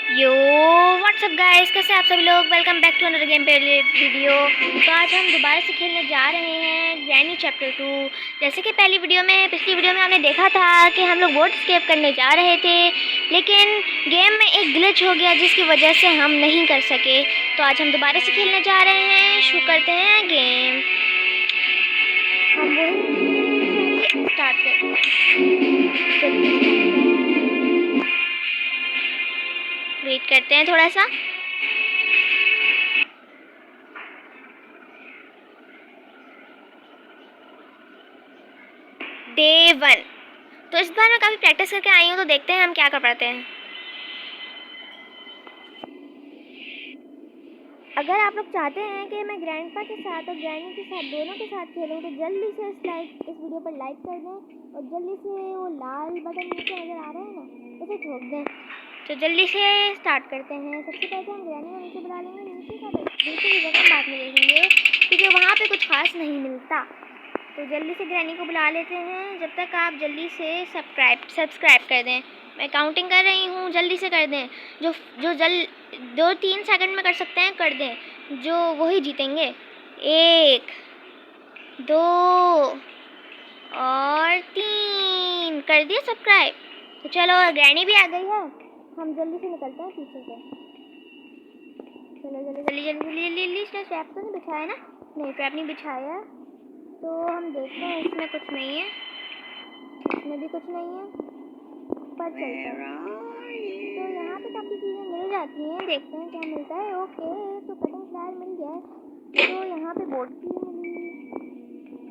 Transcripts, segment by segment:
यो WhatsApp guys, कैसे आप सभी लोग। Welcome back to another gameplay video. तो आज हम दोबारा से खेलने जा रहे हैं ग्रैनी चैप्टर 2। जैसे कि पिछली वीडियो में हमने देखा था कि हम लोग बोट स्केप करने जा रहे थे, लेकिन गेम में एक ग्लिच हो गया जिसकी वजह से हम नहीं कर सके। तो आज हम दोबारा से खेलने जा रहे हैं। शुरू करते हैं गेम। हम वही स्टार्ट करते हैं। वेट करते हैं थोड़ा सा। डे 1। तो इस बार मैं काफ़ी प्रैक्टिस करके आई हूँ, तो देखते हैं हम क्या कर पाते हैं। अगर आप लोग चाहते हैं कि मैं ग्रैंडपा के साथ और ग्रैनी के साथ दोनों के साथ खेलूँ, तो जल्दी से इस वीडियो पर लाइक कर दें और जल्दी से वो लाल बटन नीचे नज़र आ रहा है ना, उसे ठोक दें। तो जल्दी से स्टार्ट करते हैं। सबसे पहले हम ग्रैनी को नीचे बुला लेंगे। नीचे की जगह बाद में देखेंगे, क्योंकि वहाँ पे कुछ खास नहीं मिलता। तो जल्दी से ग्रैनी को बुला लेते हैं। जब तक आप जल्दी से सब्सक्राइब कर दें। मैं काउंटिंग कर रही हूँ, जल्दी से कर दें। जो जो 2-3 सेकंड में कर सकते हैं कर दें, जो वही जीतेंगे। 1 2 और 3 कर दिए सब्सक्राइब। तो चलो, ग्रैनी भी आ गई है। हम जल्दी से निकलते हैं पीछे से। चलो जल्दी इसने ट्रैप तो नहीं बिछाया ना? नहीं, ट्रैप नहीं बिछाया। तो हम देखते हैं, इसमें कुछ नहीं है, इसमें भी कुछ नहीं है, पर चलते हैं। तो यहाँ पे काफ़ी चीज़ें मिल जाती हैं, देखते हैं क्या मिलता है। ओके, तो कटिंग फ्लायर मिल गया है। तो यहाँ पे बोट भी मिली।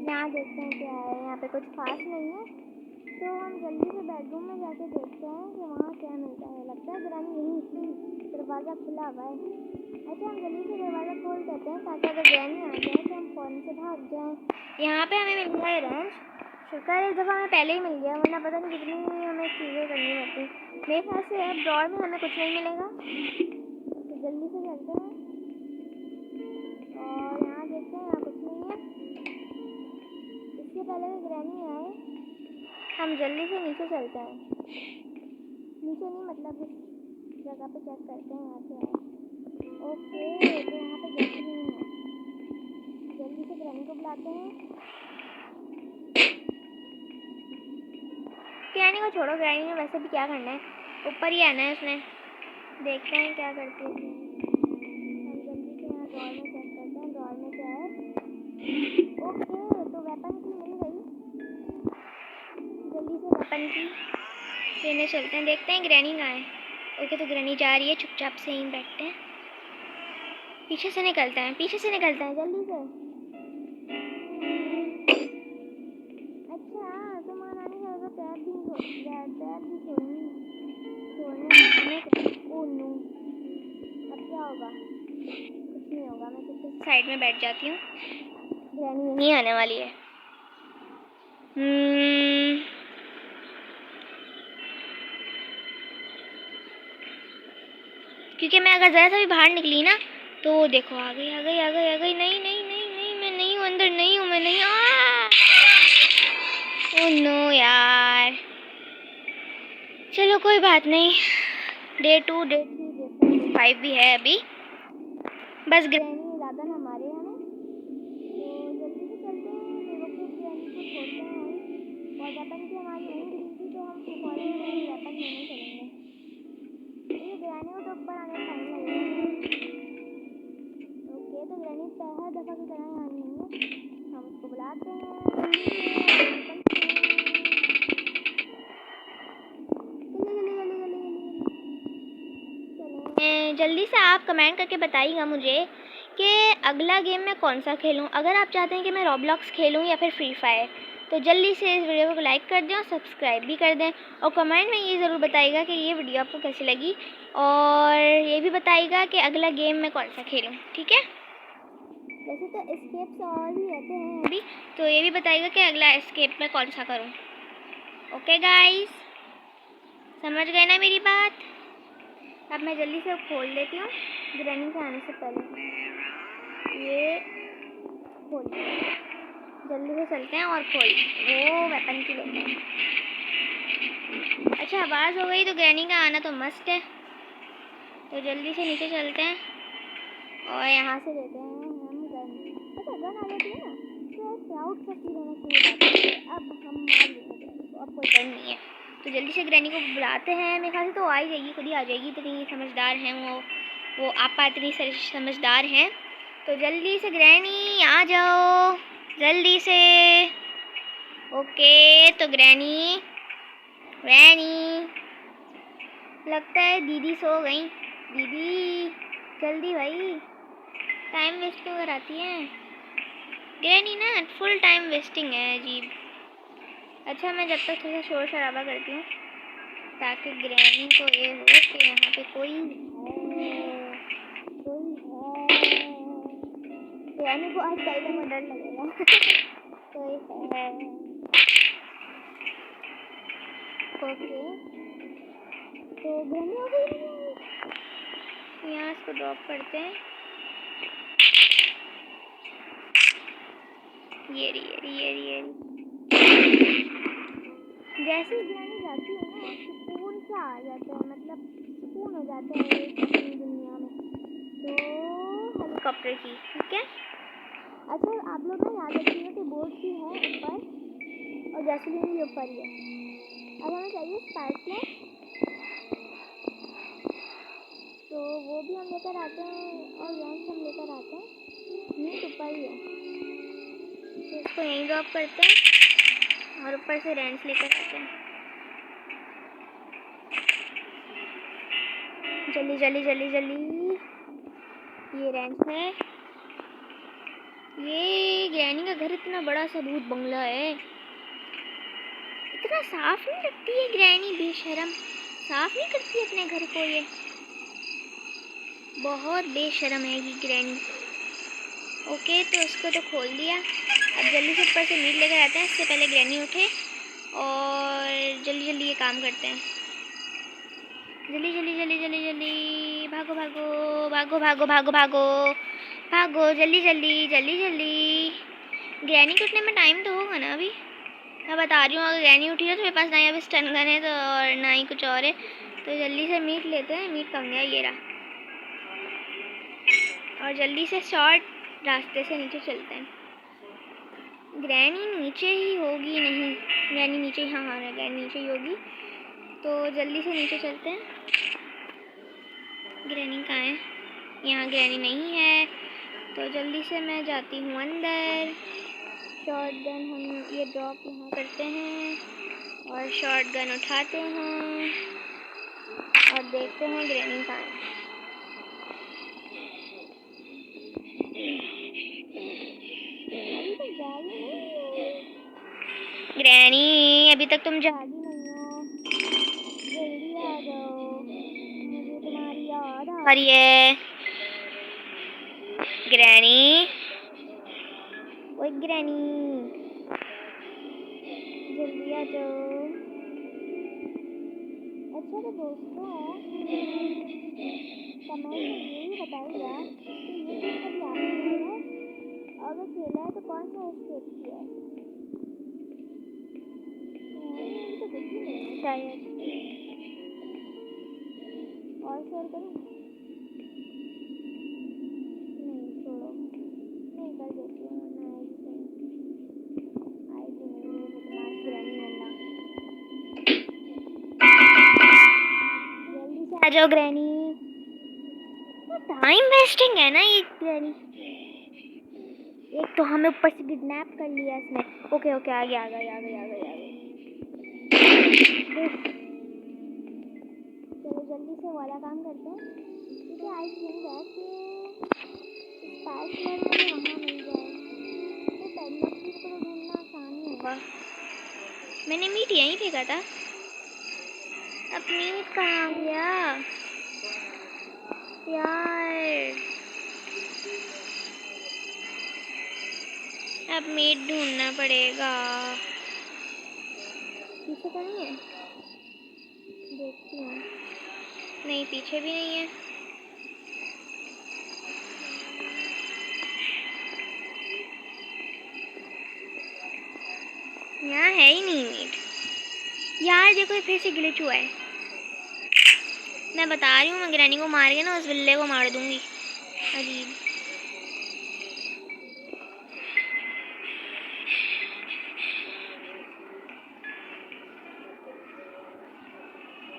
यहाँ देखते हैं क्या है। यहाँ पे कुछ खास नहीं है, तो हम जल्दी से बेडरूम में जाके देखते हैं कि वहाँ क्या मिलता है। लगता है ग्रैनी यहीं थी, दरवाज़ा खुला हुआ है। अच्छा, हम जल्दी से दरवाज़ा खोल देते हैं ताकि अगर ग्रैनी आ जाए तो हम फ़ौरन से भाग जाएँ। यहाँ पे हमें मिल गया है रेंच। शुक्र है इस दफ़ा हमें पहले ही मिल गया, वरना पता नहीं कितनी हमें चीज़ें करनी पड़ती। मेरे ख्याल से अब ड्रॉर में हमें कुछ नहीं मिलेगा, तो जल्दी से चलते हैं। और यहाँ देखते हैं, यहाँ कुछ नहीं है। इससे पहले कि ग्रैनी आए, हम जल्दी से नीचे चलते हैं। नीचे नहीं, मतलब इस जगह पे चेक करते हैं यहाँ से आए। ओके, तो यहाँ पे गैस नहीं है। जल्दी से ग्रैनी को बुलाते हैं। ग्रैनी को छोड़ो, ग्रैनी ने वैसे भी क्या करना है, ऊपर ही आना है उसने। देखते हैं क्या करती है। हम जल्दी से यहाँ ड्रॉर में चेक करते हैं, ड्रॉर में क्या है। ओके, तो वेपन की मिल गई। जल्दी से वेपन की लेने चलते हैं, देखते हैं ग्रैनी कहाँ है। ओके, तो ग्रैनी जा रही है, चुपचाप से ही बैठते हैं। पीछे से निकलते हैं जल्दी से। अच्छा, तो महारानी का टैब भी छोड़ने। ओह नो, अब क्या होगा? कुछ नहीं होगा, मैं तो साइड में बैठ जाती हूँ। ग्रैनी यहीं आने वाली है। क्योंकि मैं अगर ज़रा सा भी बाहर निकली ना, तो देखो आ गई। नहीं, मैं नहीं हूँ, अंदर नहीं हूँ, मैं नहीं। ओह नो यार, चलो कोई बात नहीं। डे 2, डे 3, डे 4, डे 5 भी है अभी। बस ग्रैनी ज़्यादा ना हमारे यहाँ में, तो जल्दी से चलते हैं। बेवकूफ़ ग्रैनी को छोड़ते हैं हम। और वेपन की हमारी नहीं मिली थी, तो हम फौरन से वेपन लेने चलेंगे। ये ग्रैनी को तो ऊपर आने का टाइम लगेगा। ओके, तो ग्रैनी हर दफ़ा की तरह यहाँ नहीं है। हम उसको बुलाते हैं जल्दी से। आप कमेंट करके बताइएगा मुझे कि अगला गेम मैं कौन सा खेलूं। अगर आप चाहते हैं कि मैं रॉब्लॉक्स खेलूं या फिर फ्री फायर, तो जल्दी से इस वीडियो को लाइक कर दें और सब्सक्राइब भी कर दें। और कमेंट में ये ज़रूर बताइएगा कि ये वीडियो आपको कैसी लगी, और ये भी बताइएगा कि अगला गेम मैं कौन सा खेलूं, ठीक है। वैसे तो एस्केप्स और भी रहते हैं अभी, तो ये भी बताइएगा कि अगला एस्केप मैं कौन सा करूं। ओके गाइस, समझ गए ना मेरी बात? अब मैं जल्दी से खोल लेती हूँ ग्रैनी के आने से पहले। ये खोल, जल्दी से चलते हैं और खोल वो वेपन की लेते हैं। अच्छा, आवाज़ हो गई, तो ग्रैनी का आना तो मस्ट है। तो जल्दी से नीचे चलते हैं और यहाँ से लेते हैं हम गन। अच्छा गन आ जाती है ना तो प्राउड का फील होना शुरू हो जाता है। अब हम मार लेंगे तो अब कोई डर नहीं है। तो जल्दी से ग्रैनी को बुलाते हैं। मेरे ख्याल से तो आ ही जाएगी, खुद ही आ जाएगी, इतनी समझदार हैं वो आपा इतनी समझदार हैं। तो जल्दी से ग्रैनी आ जाओ जल्दी से। ओके तो ग्रैनी लगता है दीदी सो गई। दीदी जल्दी भाई, टाइम वेस्ट क्यों कराती हैं ग्रैनी ना, फुल टाइम वेस्टिंग है अजीब। अच्छा मैं जब तक थोड़ा शोर शराबा करती हूँ ताकि ग्रैनी को ये हो कि यहाँ पे कोई है। ग्रैनी को आज टाइगर में डर लगेगा। कोई है। ओके तो ग्रैनी हो गई। यहाँ इसको ड्रॉप करते हैं। ये रही। जैसे ही ग्रैनी जाती है ना सुकून सा आ जाता है, मतलब सुकून हो जाता है इस दुनिया में। तो हेलीकॉप्टर की ठीक है। अच्छा आप लोग ना याद रखिएगा कि बोट भी है ऊपर और जैसलीन भी ऊपर ही है। अब हमें चाहिए स्पार्कलर, तो वो भी हम लेकर आते हैं और रेंच हम लेकर आते हैं। मीट ऊपर ही है तो इसको यहीं ड्रॉप करते हैं और ऊपर से रेंच लेकर आते हैं। जल्दी ये रेंच है। ये ग्रैनी का घर इतना बड़ा सा भूत बंगला है। इतना साफ नहीं रखती है ग्रैनी, बेशरम साफ नहीं करती है अपने घर को। ये बहुत बेशरम है ये ग्रैनी। ओके तो उसको तो खोल दिया। अब जल्दी से ऊपर से मीट लेकर आते हैं, इससे पहले ग्रैनी उठे और जल्दी ये काम करते हैं। जल्दी भागो जल्दी। ग्रैनी को उठने में टाइम तो होगा ना अभी। मैं बता रही हूँ अगर ग्रैनी उठी है तो मेरे पास ना ही अभी स्टन गन है तो और ना ही कुछ और है। तो जल्दी से मीट लेते हैं। मीट कम गया, ये रहा। और जल्दी से शॉर्ट रास्ते से नीचे चलते हैं। ग्रैनी नीचे ही होगी, नहीं ग्रैनी नीचे, हाँ ग्रैनी नीचे ही होगी। तो जल्दी से नीचे चलते हैं। ग्रैनी कहाँ है? यहाँ ग्रैनी नहीं है। तो जल्दी से मैं जाती हूँ अंदर। शॉटगन हम ये ड्रॉप यहाँ करते हैं और शॉटगन उठाते हैं और देखते हैं ग्रैनी कहाँ है। ग्रैनी अभी तक तुम जागी नहीं हो, जल्दी आ जाओ, मुझे तुम्हारी याद आ रही है। ग्रैनी, ओए ग्रैनी जल्दी आ जाओ। अच्छा तो दोस्तों कमेंट में ये भी बताइएगा कि ये गेम कभी आपने खेला है, अगर खेला है तो कौन सा स्टेप किया है। तो कुछ भी नहीं है शायद, और शेयर करूँ? नहीं छोड़ो, नहीं कर देती हूँ मैं। आई भी नहीं बदमाश ग्रैनी वाला। जल्दी से आ जाओ ग्रैनी, टाइम वेस्टिंग है ना ये ग्रैनी। एक तो हमें ऊपर से किडनैप कर लिया इसने। ओके आ गया। चलो जल्दी से वाला काम करते हैं क्योंकि आई थिंक है कि स्पार्कलर मुझे वहाँ मिल जाए तो पेडलर की को ढूंढना आसान ही होगा। मैंने मीट यहीं फेंका था। अब मीट कहाँ गया यार? अब मीट ढूंढना पड़ेगा। पीछे तो नहीं है, देखती हूँ। नहीं पीछे भी नहीं है। यहाँ है ही नहीं मीट। यार देखो फिर से ग्लिच हुआ है। मैं बता रही हूँ, मैं ग्रैनी को मार के ना उस बिल्ले को मार दूंगी। अजीब।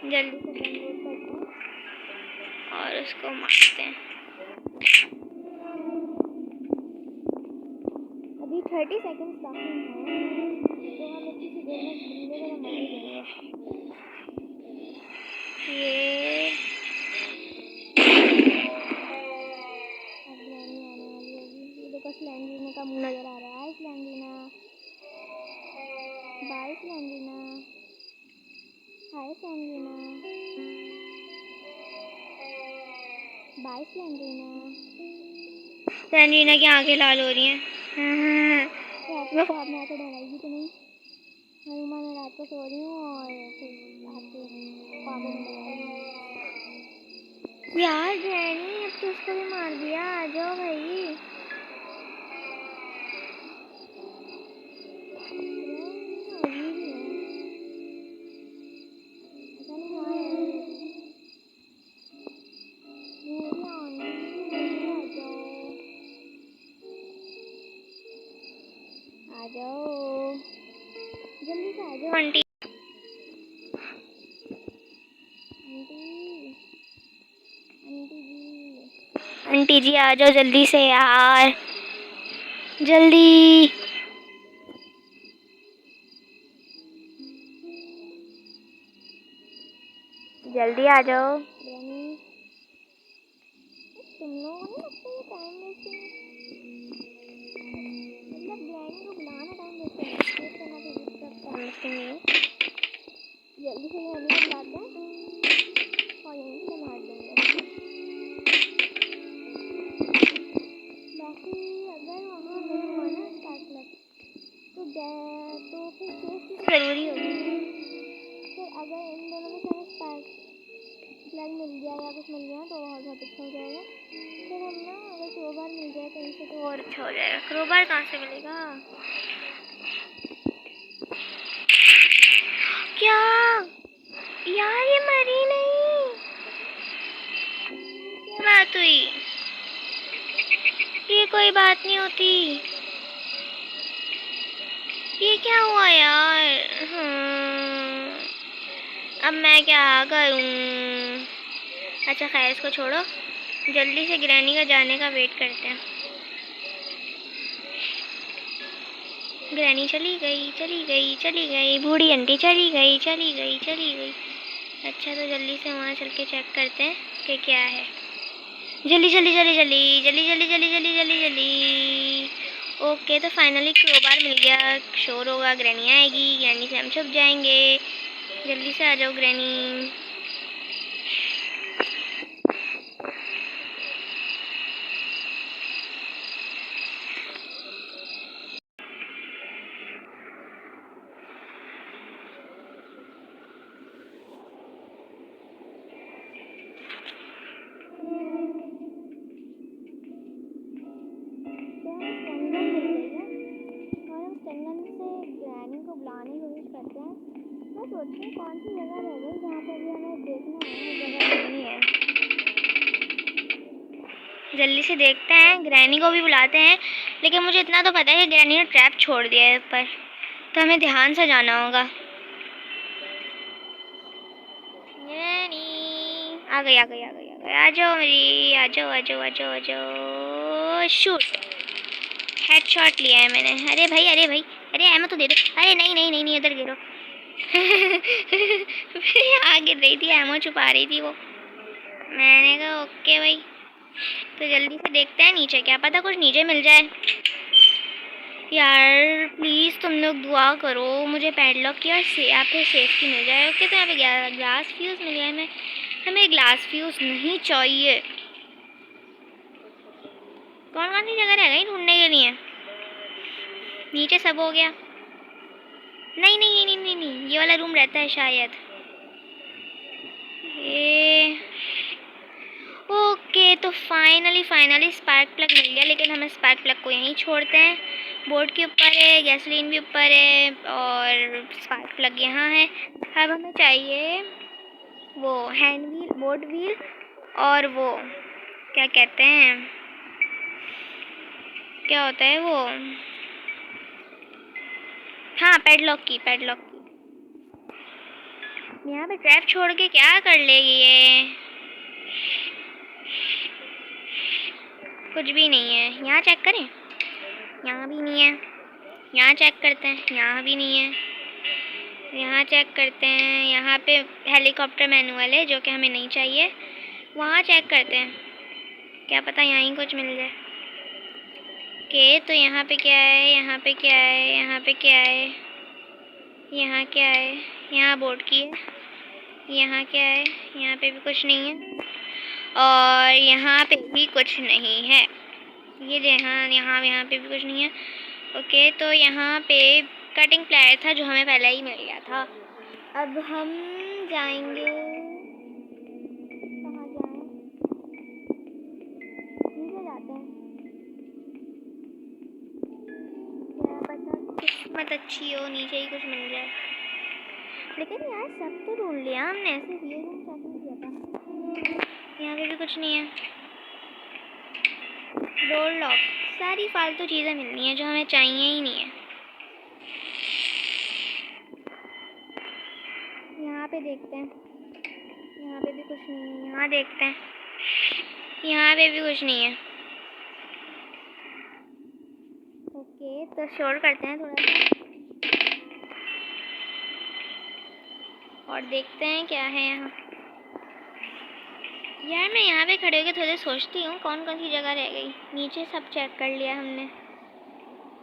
जल्दी से डाउनलोड करते हैं और उसको मारते हैं। अभी 30 सेकंड्स बाकी हैं, तो हम इतनी सी देर में बिल्ले को तो मार ही देंगे। ये अब ग्रैनी आने वाली होगी। ये देखो स्लैंडरीना का मुंह नजर आ रहा है। स्लैंडरीना, बाय स्लैंडरीना, हाय स्लैंडरीना, बाय स्लैंडरीना। स्लैंडरीना की आंखें लाल हो रही हैं। रात में ख्वाब में आकर डराएगी तो नहीं। मैं रात को सो रही हूँ और फिर आके ख्वाबों में डराएगी। यार ग्रैनी, अब तो उसको भी मार दिया। आ जाओ भाई। आ जाओ, जल्दी से आ जाओ आंटी। आंटी जी आ जाओ जल्दी से यार, जल्दी। जल्दी आ जाओ। तुम लोगों को नहीं लगता ये टाइम वेस्टिंग, मतलब ग्रैनी को बुलाना टाइम वेस्टिंग है, वेस्ट करना तो ये सब टाइम वेस्टिंग नहीं है। जल्दी से ग्रैनी को बुलाते हैं और यहीं से मार देंगे। बाकी अगर वहाँ नहीं हुआ ना स्पार्क प्लग तो फिर सेफ्टी ज़रूरी होगी। फिर अगर इन दोनों में से हमें स्पार्क प्लग मिल गया या कुछ मिल गया तो और बहुत अच्छा हो जाएगा। फिर हम ना अगर क्रोबार मिल जाए कहीं से तो और अच्छा हो जाएगा। क्रोबार कहाँ से मिलेगा? क्या यार, ये मरी नहीं, क्या बात हुई? ये कोई बात नहीं होती। ये क्या हुआ यार? अब मैं क्या करूं? अच्छा खैर, इसको छोड़ो, जल्दी से ग्रैनी का जाने का वेट करते हैं। ग्रैनी चली गई, चली गई, चली गई। बूढ़ी आंटी चली गई, चली गई, चली गई। अच्छा, तो जल्दी से वहाँ चल के चेक करते हैं कि क्या है। जल्दी जल्दी जल्दी जल्दी जल्दी जल्दी जल्दी जल्दी जल्दी जल्दी। ओके, तो फाइनली क्रोबार मिल गया। शोर होगा, ग्रैनी आएगी, ग्रैनी से हम छुप जाएंगे। जल्दी से आ जाओ ग्रैनी। ग्रैनी को बुलाने की कोशिश करते हैं। मैं सोच रही हूँ कौन सी जगह रह गई जहाँ पर भी हमें देखना है, जगह नहीं है। जल्दी से देखते हैं, ग्रैनी को भी बुलाते हैं। लेकिन मुझे इतना तो पता है कि ग्रैनी ने ट्रैप छोड़ दिया है ऊपर, तो हमें ध्यान से जाना होगा। ग्रैनी आ गई, आ गई, आ गई, आ गई। आ जाओ मेरी, आ जाओ, आ जाओ, आ जाओ, आ जाओ। शूट, हेडशॉट लिया है मैंने। अरे भाई, अरे भाई, अरे एमो तो दे दो। अरे नहीं नहीं नहीं नहीं, इधर गिरो। आ गिर रही थी, एमो छुपा रही थी वो। मैंने कहा ओके भाई। तो जल्दी से देखते हैं नीचे, क्या पता कुछ नीचे मिल जाए। यार प्लीज़ तुम लोग दुआ करो मुझे पैडलॉक या यहाँ पे सेफ्टी मिल जाए। ओके, तो यहाँ पे ग्लास फ्यूज़ मिल गया है। हमें ग्लास फ्यूज़ नहीं चाहिए। कौन कौन सी जगह रह गई ढूंढने के लिए? नीचे सब हो गया? नहीं नहीं नहीं नहीं नहीं, ये वाला रूम रहता है शायद। ये ओके, तो फाइनली स्पार्क प्लग मिल गया। लेकिन हमें स्पार्क प्लग को यहीं छोड़ते हैं। बोर्ड के ऊपर है, गैसोलीन भी ऊपर है और स्पार्क प्लग यहाँ है। अब हमें चाहिए वो हैंड व्हील बोट व्हील और वो क्या कहते हैं, क्या होता है वो, हाँ पैडलॉक की। यहाँ पे ट्रैप छोड़ के क्या कर लेगी ये, कुछ भी नहीं है। यहाँ चेक करें, यहाँ भी नहीं है। यहाँ चेक करते हैं, यहाँ भी नहीं है। यहाँ चेक करते हैं, यहाँ पे हेलीकॉप्टर मैनुअल है जो कि हमें नहीं चाहिए। वहाँ चेक करते हैं, क्या पता यहाँ ही कुछ मिल जाए। ओके, तो यहाँ पे क्या है, यहाँ पे क्या है, यहाँ पे क्या है, यहाँ क्या है, यहाँ बोट की है। यहाँ क्या है, यहाँ पे भी कुछ नहीं है और यहाँ पे भी कुछ नहीं है। ये यहाँ पे भी कुछ नहीं है। ओके, तो यहाँ पे कटिंग प्लायर था जो हमें पहले ही मिल गया था। अब हम जाएंगे, कहाँ जाएं, नीचे जाते हैं। क्या पता किस्मत अच्छी हो, नीचे ही कुछ मिल जाए। लेकिन यार सब तो ढूंढ लिया हमने, सिर्फ ये रूम चेक नहीं किया था। यहाँ पे भी कुछ नहीं है। डोर लॉक, सारी फालतू चीज़ें मिलनी है जो हमें चाहिए ही नहीं है। यहाँ पे देखते हैं, यहाँ पे भी कुछ नहीं है। यहाँ देखते हैं, यहाँ पे भी कुछ नहीं है। ओके, तो शोर करते हैं थोड़ा सा और देखते हैं क्या है यहाँ। यार मैं यहाँ पे खड़े होकर थोड़ा सोचती हूँ कौन कौन सी जगह रह गई। नीचे सब चेक कर लिया हमने,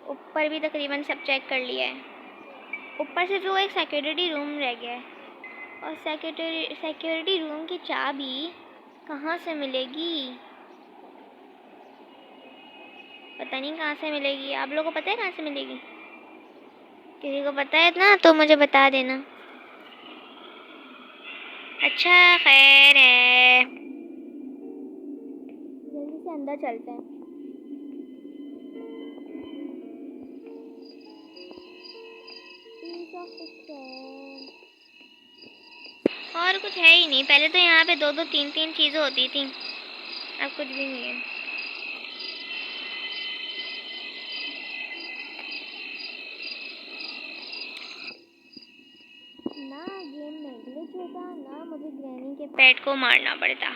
ऊपर भी तकरीबन सब चेक कर लिया है। ऊपर सिर्फ वो एक सिक्योरिटी रूम रह गया है और सिक्योरिटी रूम की चाबी कहाँ से मिलेगी, पता नहीं कहाँ से मिलेगी। आप लोगों को पता है कहाँ से मिलेगी? किसी को पता है ना तो मुझे बता देना। अच्छा खैर है, जल्दी से अंदर चलते हैं। और कुछ है ही नहीं। पहले तो यहाँ पे 2-2 3-3 चीज़ें होती थी, अब कुछ भी नहीं है। ना गेम में ग्लिच होता, ना मुझे ग्रैनी के पेट को मारना पड़ता।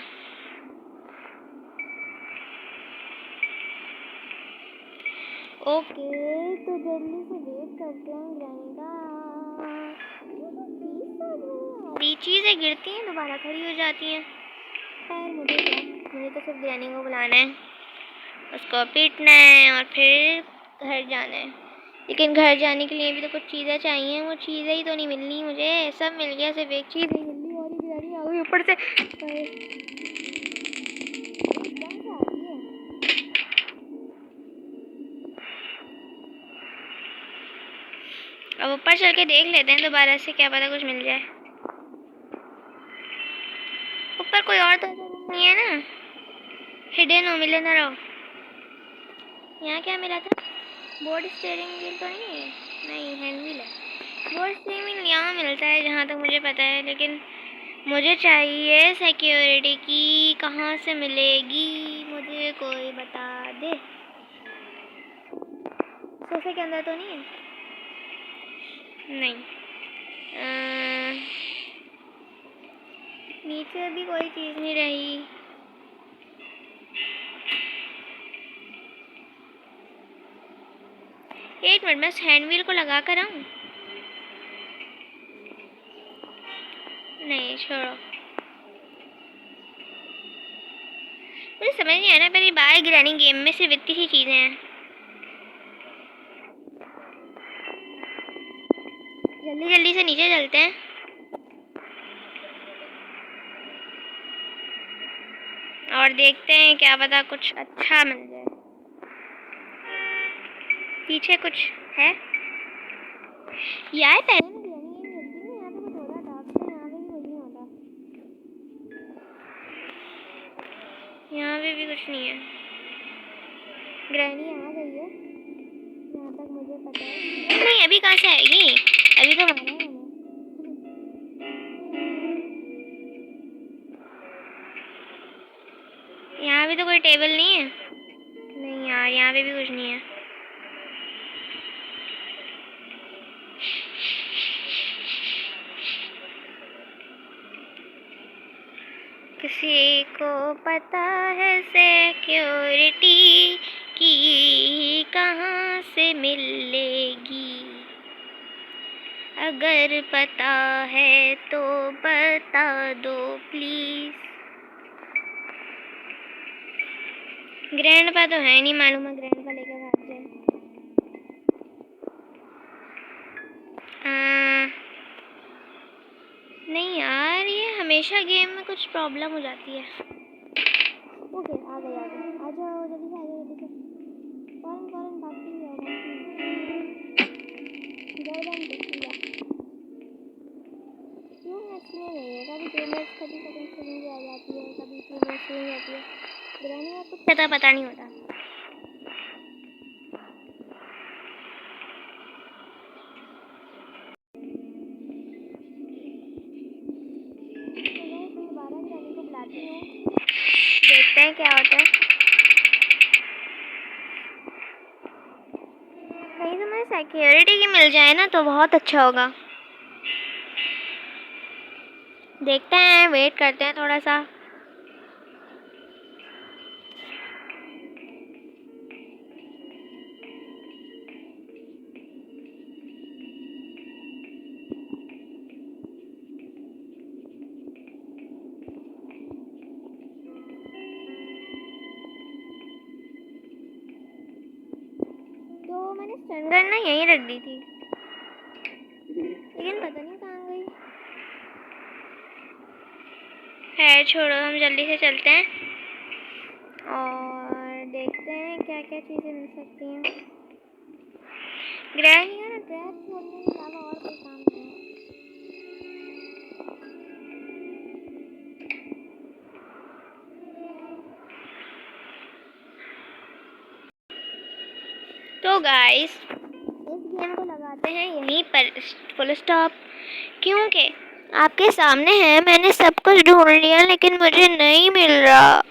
ओके, तो जल्दी से वेट करते हैं ग्रैनी का। चीज़ें गिरती हैं दोबारा खड़ी हो जाती हैं। खैर मुझे क्या, मुझे तो सिर्फ ग्रैनी को बुलाना है, उसको पीटना है और फिर घर जाना है। लेकिन घर जाने के लिए भी तो कुछ चीज़ें चाहिए, वो चीज़ें ही तो नहीं मिलनी मुझे। सब मिल गया, सिर्फ एक चीज़ नहीं मिलनी और ही ग्रैनी आ गई ऊपर से। अब ऊपर चल के देख लेते हैं दोबारा से, क्या पता कुछ मिल जाए। ऊपर कोई और तो नहीं है ना, हिडन हो, मिले ना रहो। यहाँ क्या मिला था? बोर्ड स्टीयरिंग व्हील तो नहीं है, नहीं हैंड व्हील है। बोर्ड स्टीयरिंग व्हील यहाँ मिलता है जहाँ तक मुझे पता है, लेकिन मुझे चाहिए सिक्योरिटी की। कहाँ से मिलेगी मुझे कोई बता दे। सोफे के अंदर तो नहीं है? नहीं। नीचे भी कोई चीज़ नहीं रही। एक मिनट, मैं हैंड व्हील को लगा कर आऊँ? नहीं छोड़ो, मुझे समझ नहीं आया ना, मेरी बार ग्रैनी गेम में सिर्फ इतनी सी चीज़ें हैं। जल्दी जल्दी से नीचे चलते हैं और देखते हैं, क्या पता कुछ अच्छा मिल जाए। पीछे कुछ है यार, पहले में ग्रैनी गेम खेलती हूँ, यहाँ पे कुछ हो रहा था, अब तो यहाँ पे भी कुछ नहीं होता। यहाँ पे भी कुछ नहीं है। ग्रैनी आ गई है जहाँ तक मुझे पता है। नहीं, अभी कहाँ से आएगी, अभी तो मारा है मैंने। यहाँ भी तो कोई टेबल नहीं है। नहीं यार, यहाँ पे भी कुछ नहीं है। किसी को पता है सिक्योरिटी की कहाँ से मिलेगी? अगर पता है तो बता दो प्लीज। ग्रैंडपा तो है नहीं, मालूम है ग्रैंडपा लेकर भाग जाए। नहीं यार, ये हमेशा गेम में कुछ प्रॉब्लम हो जाती है। ओके, आ गए आ जाओ, जल्दी से आ जाओ, जल्दी से। फौरन भागती है, गर्दन दिखती है। क्यों नचने रही है? कभी 2 मिनट, कभी सेकंड आ जाती है, कभी 2 मिनट हो जाती है। ग्रैनी में कुछ पता नहीं होता। दोबारा ग्रैनी को बुलाती हूँ, देखते हैं क्या होता है। कहीं से मुझे सिक्योरिटी की मिल जाए ना तो बहुत अच्छा होगा। देखते हैं, वेट करते हैं थोड़ा सा। तो मैंने स्टन गन ना यहीं रख दी थी, लेकिन पता नहीं कहाँ गई। खैर छोड़ो, हम जल्दी से चलते हैं और देखते हैं क्या क्या चीज़ें मिल सकती हैं। ग्रैनी है ना, ट्रैप खोलने के अलावा और कोई काम नहीं है। तो गाइस, इस गेम को लगाते हैं यहीं पर फुल स्टॉप, क्योंकि आपके सामने है, मैंने सब कुछ ढूंढ लिया लेकिन मुझे नहीं मिल रहा।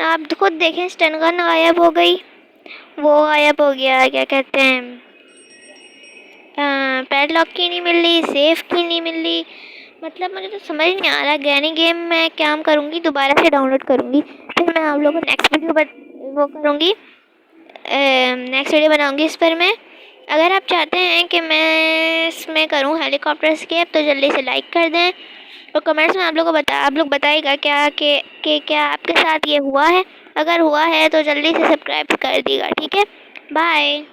आप खुद देखें, स्टन गन गायब हो गई, वो गायब हो गया, क्या कहते हैं, पैडलॉक की नहीं मिल रही, सेफ की नहीं मिल रही। मतलब मुझे तो समझ नहीं आ रहा। ग्रैनी गेम मैं क्या करूँगी, दोबारा से डाउनलोड करूँगी, फिर मैं आप लोगों को नेक्स्ट वीडियो वो करूँगी, नेक्स्ट वीडियो बनाऊँगी इस पर मैं। अगर आप चाहते हैं कि मैं इसमें करूँ हेलीकॉप्टर एस्केप तो जल्दी से लाइक कर दें और कमेंट्स में आप लोग बताइएगा क्या कि क्या आपके साथ ये हुआ है। अगर हुआ है तो जल्दी से सब्सक्राइब कर दीजिएगा, ठीक है। बाय।